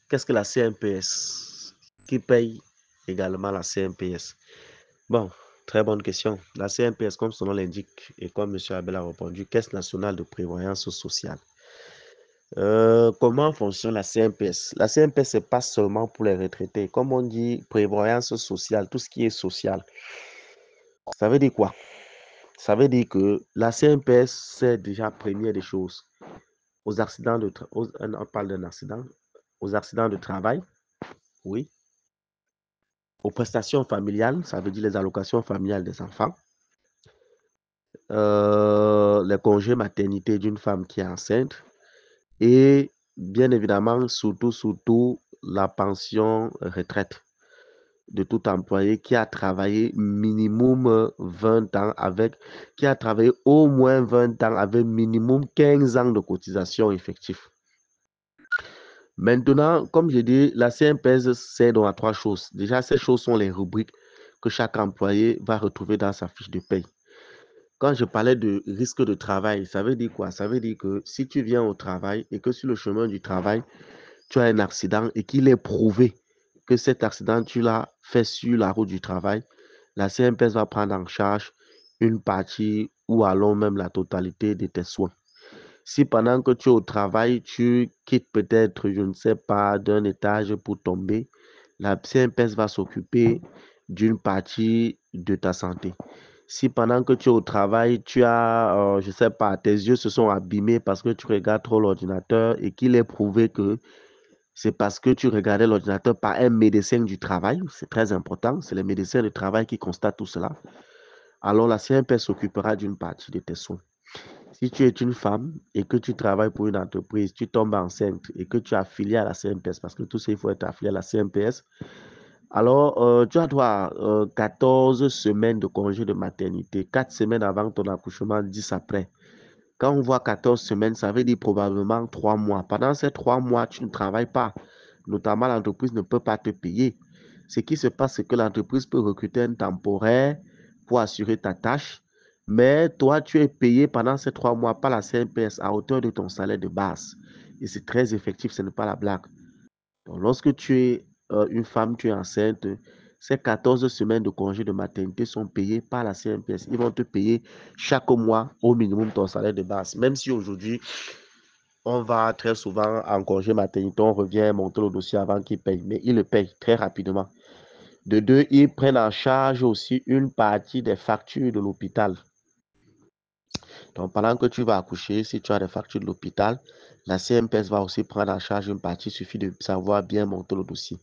Qu'est-ce que la CNPS? Qui paye également la CNPS? Bon, très bonne question. La CNPS, comme son nom l'indique, et comme M. Abel a répondu, Caisse nationale de prévoyance sociale. Comment fonctionne la CNPS? La CNPS, c'est pas seulement pour les retraités. Comme on dit, prévoyance sociale, tout ce qui est social. Ça veut dire quoi? Ça veut dire que la CNPS, c'est déjà première des choses. Aux accidents de on parle d'un accident, aux accidents de travail, oui. Aux prestations familiales, ça veut dire les allocations familiales des enfants. Les congés maternité d'une femme qui est enceinte. Et bien évidemment, surtout, la pension retraite de tout employé qui a travaillé minimum 20 ans qui a travaillé au moins 20 ans avec minimum 15 ans de cotisation effective. Maintenant, comme je dis, la CNPS sert à trois choses. Déjà, ces choses sont les rubriques que chaque employé va retrouver dans sa fiche de paye. Quand je parlais de risque de travail, ça veut dire quoi? Ça veut dire que si tu viens au travail et que sur le chemin du travail, tu as un accident et qu'il est prouvé que cet accident, tu l'as fait sur la route du travail, la CNPS va prendre en charge une partie ou alors même la totalité de tes soins. Si pendant que tu es au travail, tu quittes peut-être, je ne sais pas, d'un étage pour tomber, la CNPS va s'occuper d'une partie de ta santé. Si pendant que tu es au travail, tu as, je ne sais pas, tes yeux se sont abîmés parce que tu regardes trop l'ordinateur et qu'il est prouvé que c'est parce que tu regardais l'ordinateur par un médecin du travail, c'est très important, c'est les médecins du travail qui constatent tout cela, alors la CNPS s'occupera d'une partie de tes soins. Si tu es une femme et que tu travailles pour une entreprise, tu tombes enceinte et que tu es affilié à la CNPS, parce que tout ça, il faut être affilié à la CNPS, alors tu as droit à 14 semaines de congé de maternité, 4 semaines avant ton accouchement, 10 après. Quand on voit 14 semaines, ça veut dire probablement 3 mois. Pendant ces 3 mois, tu ne travailles pas. Notamment, l'entreprise ne peut pas te payer. Ce qui se passe, c'est que l'entreprise peut recruter un temporaire pour assurer ta tâche. Mais toi, tu es payé pendant ces 3 mois par la CNPS à hauteur de ton salaire de base. Et c'est très effectif, ce n'est pas la blague. Donc, lorsque tu es une femme, tu es enceinte, ces 14 semaines de congé de maternité sont payées par la CNPS. Ils vont te payer chaque mois au minimum ton salaire de base. Même si aujourd'hui, on va très souvent en congé maternité, on revient monter le dossier avant qu'ils payent. Mais ils le payent très rapidement. De deux, ils prennent en charge aussi une partie des factures de l'hôpital. Donc, pendant que tu vas accoucher, si tu as des factures de l'hôpital, la CNPS va aussi prendre en charge une partie. Il suffit de savoir bien monter le dossier.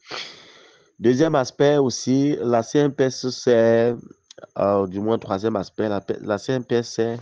Deuxième aspect aussi, la CNPS, c'est, du moins troisième aspect, la CNPS, c'est